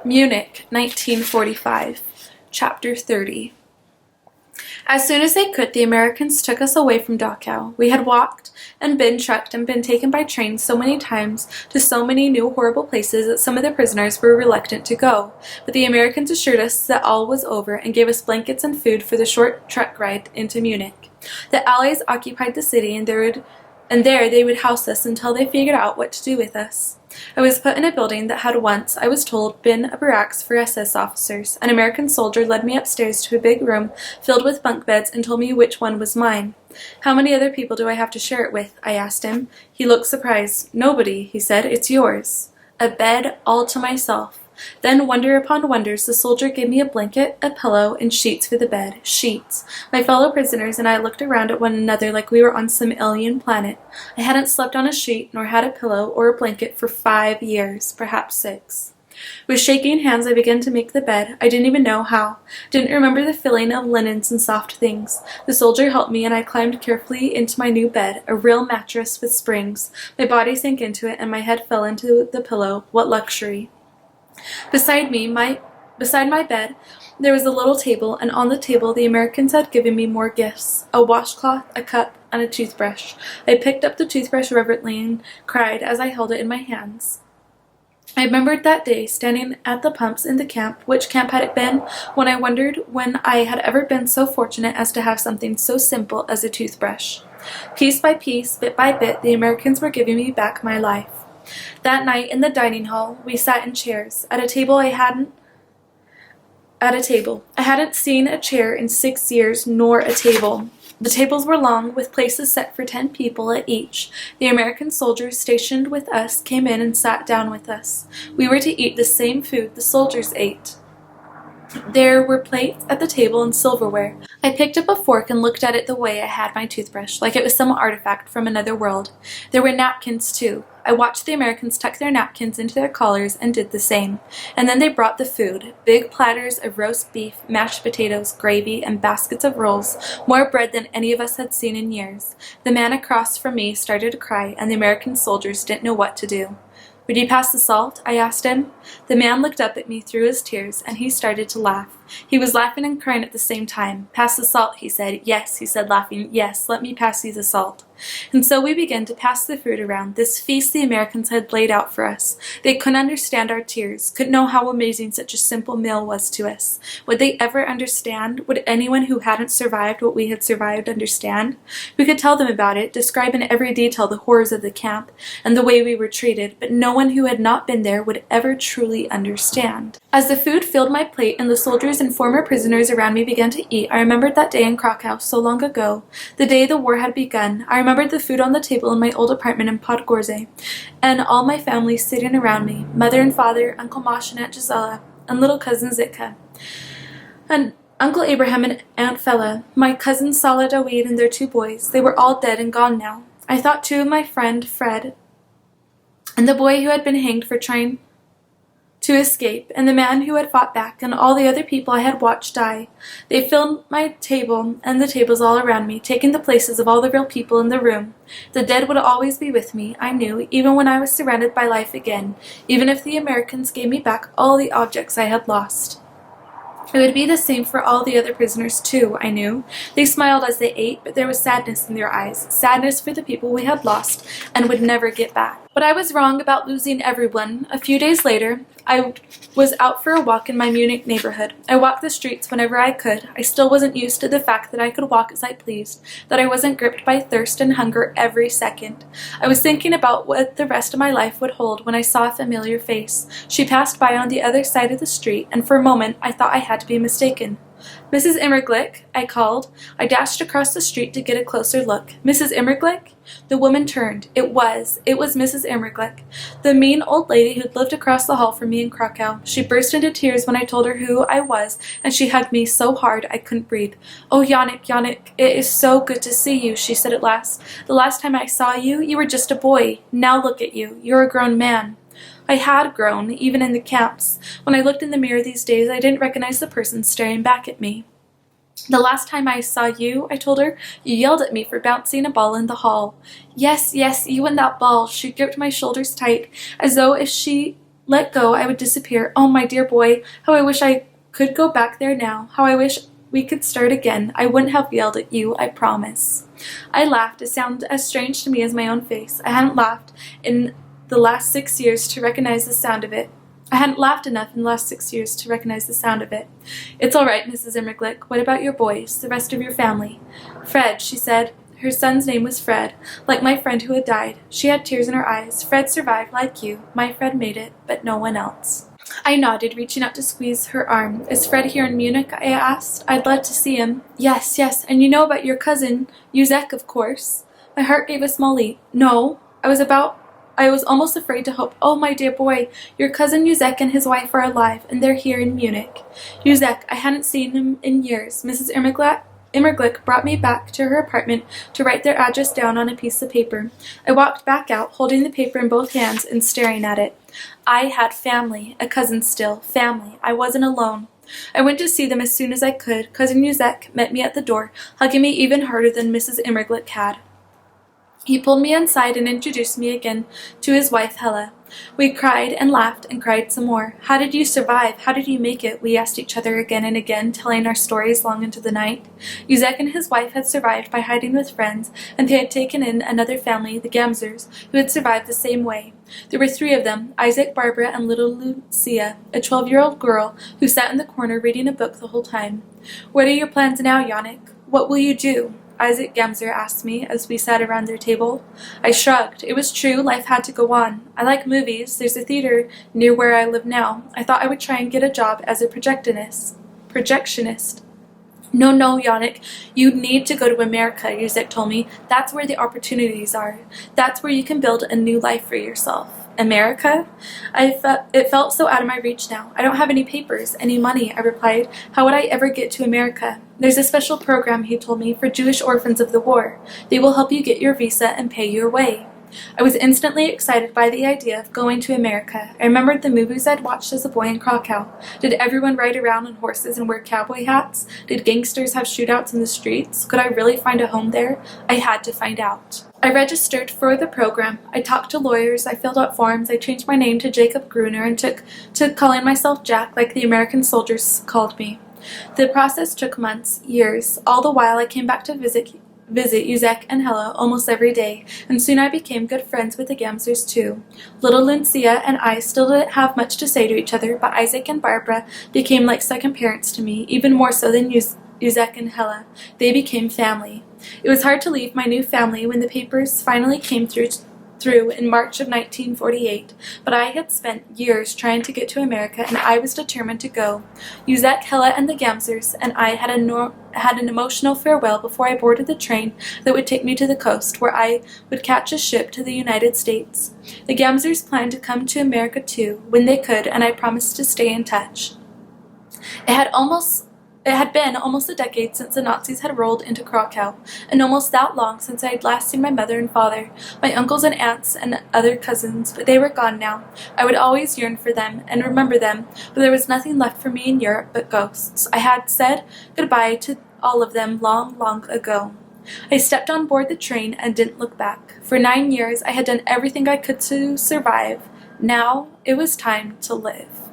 Munich, 1945, Chapter 30. As soon as they could, the Americans took us away from Dachau. We had walked and been trucked and been taken by train so many times to so many new horrible places that some of the prisoners were reluctant to go. But the Americans assured us that all was over and gave us blankets and food for the short truck ride into Munich. The Allies occupied the city, and there they would house us until they figured out what to do with us. I was put in a building that had once, I was told, been a barracks for SS officers. An American soldier led me upstairs to a big room filled with bunk beds and told me which one was mine. "How many other people do I have to share it with?" I asked him. He looked surprised. "Nobody," he said. "It's yours." A bed all to myself. Then, wonder upon wonders, the soldier gave me a blanket, a pillow, and sheets for the bed. Sheets. My fellow prisoners and I looked around at one another like we were on some alien planet. I hadn't slept on a sheet, nor had a pillow or a blanket for 5 years, perhaps 6. With shaking hands, I began to make the bed. I didn't even know how. Didn't remember the feeling of linens and soft things. The soldier helped me, and I climbed carefully into my new bed, a real mattress with springs. My body sank into it, and my head fell into the pillow. What luxury! Beside my bed, there was a little table, and on the table the Americans had given me more gifts: a washcloth, a cup, and a toothbrush. I picked up the toothbrush reverently and cried as I held it in my hands. I remembered that day, standing at the pumps in the camp. Which camp had it been? When I wondered when I had ever been so fortunate as to have something so simple as a toothbrush. Piece by piece, bit by bit, the Americans were giving me back my life. That night in the dining hall, we sat in chairs. At a table. I hadn't seen a chair in 6 years, nor a table. The tables were long, with places set for 10 people at each. The American soldiers stationed with us came in and sat down with us. We were to eat the same food the soldiers ate. There were plates at the table and silverware. I picked up a fork and looked at it the way I had my toothbrush, like it was some artifact from another world. There were napkins, too. I watched the Americans tuck their napkins into their collars and did the same. And then they brought the food: big platters of roast beef, mashed potatoes, gravy, and baskets of rolls, more bread than any of us had seen in years. The man across from me started to cry, and the American soldiers didn't know what to do. "Would you pass the salt?" I asked him. The man looked up at me through his tears, and he started to laugh. He was laughing and crying at the same time. "Pass the salt," he said. "Yes," he said, laughing. "Yes, let me pass you the salt." And so we began to pass the food around, this feast the Americans had laid out for us. They couldn't understand our tears, couldn't know how amazing such a simple meal was to us. Would they ever understand? Would anyone who hadn't survived what we had survived understand? We could tell them about it, describe in every detail the horrors of the camp and the way we were treated, but no one who had not been there would ever truly understand. As the food filled my plate and the soldiers and former prisoners around me began to eat, I remembered that day in Krakow so long ago, the day the war had begun. I remembered the food on the table in my old apartment in Podgorze, and all my family sitting around me: mother and father, Uncle Mosh and Aunt Gisela, and little cousin Zitka, and Uncle Abraham and Aunt Fela, my cousins Salah, Dawid, and their 2 boys. They were all dead and gone now. I thought too of my friend Fred, and the boy who had been hanged for trying to escape, and the man who had fought back, and all the other people I had watched die. They filled my table and the tables all around me, taking the places of all the real people in the room. The dead would always be with me, I knew, even when I was surrounded by life again, even if the Americans gave me back all the objects I had lost. It would be the same for all the other prisoners, too, I knew. They smiled as they ate, but there was sadness in their eyes, sadness for the people we had lost and would never get back. But I was wrong about losing everyone. A few days later, I was out for a walk in my Munich neighborhood. I walked the streets whenever I could. I still wasn't used to the fact that I could walk as I pleased, that I wasn't gripped by thirst and hunger every second. I was thinking about what the rest of my life would hold when I saw a familiar face. She passed by on the other side of the street, and for a moment I thought I had to be mistaken. "Mrs. Immerglick," I called. I dashed across the street to get a closer look. "Mrs. Immerglick?" The woman turned. It was Mrs. Immerglick, the mean old lady who'd lived across the hall from me in Krakow. She burst into tears when I told her who I was, and she hugged me so hard I couldn't breathe. "Oh, Yannick, it is so good to see you," she said at last. "The last time I saw you, you were just a boy. Now look at you. You're a grown man." I had grown, even in the camps. When I looked in the mirror these days, I didn't recognize the person staring back at me. "The last time I saw you," I told her, "you yelled at me for bouncing a ball in the hall." Yes, you and that ball." She gripped my shoulders tight, as though if she let go, I would disappear. Oh, my dear boy, how I wish I could go back there now. How I wish we could start again. I wouldn't have yelled at you, I promise. I laughed. It sounded as strange to me as my own face. I hadn't laughed in the last 6 years to recognize the sound of it. I hadn't laughed enough in the last 6 years to recognize the sound of it. It's all right, Mrs. Immerglick. What about your boys, the rest of your family? Fred, she said. Her son's name was Fred, like my friend who had died. She had tears in her eyes. Fred survived, like you. My Fred made it, but no one else. I nodded, reaching out to squeeze her arm. Is Fred here in Munich? I asked. I'd love to see him. Yes, and you know about your cousin, Yuzek, of course. My heart gave a small leap. No, I was almost afraid to hope. Oh, my dear boy, your cousin Yuzek and his wife are alive, and they're here in Munich. Yuzek, I hadn't seen him in years. Mrs. Immerglick brought me back to her apartment to write their address down on a piece of paper. I walked back out, holding the paper in both hands and staring at it. I had family, a cousin still, family. I wasn't alone. I went to see them as soon as I could. Cousin Yuzek met me at the door, hugging me even harder than Mrs. Immerglick had. He pulled me inside and introduced me again to his wife, Hella. We cried and laughed and cried some more. How did you survive? How did you make it? We asked each other again and again, telling our stories long into the night. Yuzek and his wife had survived by hiding with friends, and they had taken in another family, the Gamzers, who had survived the same way. There were 3 of them, Isaac, Barbara, and little Lucia, a 12-year-old girl who sat in the corner reading a book the whole time. What are your plans now, Yannick? What will you do? Isaac Gamzer asked me as we sat around their table. I shrugged. It was true, life had to go on. I like movies. There's a theater near where I live now. I thought I would try and get a job as a projectionist. No, Yannick, you need to go to America, Yuzek told me. That's where the opportunities are. That's where you can build a new life for yourself. America? It felt so out of my reach now. I don't have any papers, any money, I replied. How would I ever get to America? There's a special program, he told me, for Jewish orphans of the war. They will help you get your visa and pay your way. I was instantly excited by the idea of going to America. I remembered the movies I'd watched as a boy in Krakow. Did everyone ride around on horses and wear cowboy hats? Did gangsters have shootouts in the streets? Could I really find a home there? I had to find out. I registered for the program. I talked to lawyers. I filled out forms. I changed my name to Jacob Gruner and took to calling myself Jack like the American soldiers called me. The process took months, years. All the while I came back to visit Yuzek and Hella almost every day, and soon I became good friends with the Gamzers too. Little Lucia and I still didn't have much to say to each other, but Isaac and Barbara became like second parents to me, even more so than Yuzek and Hella. They became family. It was hard to leave my new family when the papers finally came through in March of 1948, but I had spent years trying to get to America, and I was determined to go. Yuzek, Hella, and the Gamzers and I had an emotional farewell before I boarded the train that would take me to the coast, where I would catch a ship to the United States. The Gamzers planned to come to America too, when they could, and I promised to stay in touch. It had been almost a decade since the Nazis had rolled into Krakow, and almost that long since I had last seen my mother and father, my uncles and aunts and other cousins, but they were gone now. I would always yearn for them and remember them, but there was nothing left for me in Europe but ghosts. I had said goodbye to all of them long, long ago. I stepped on board the train and didn't look back. For 9 years I had done everything I could to survive. Now it was time to live.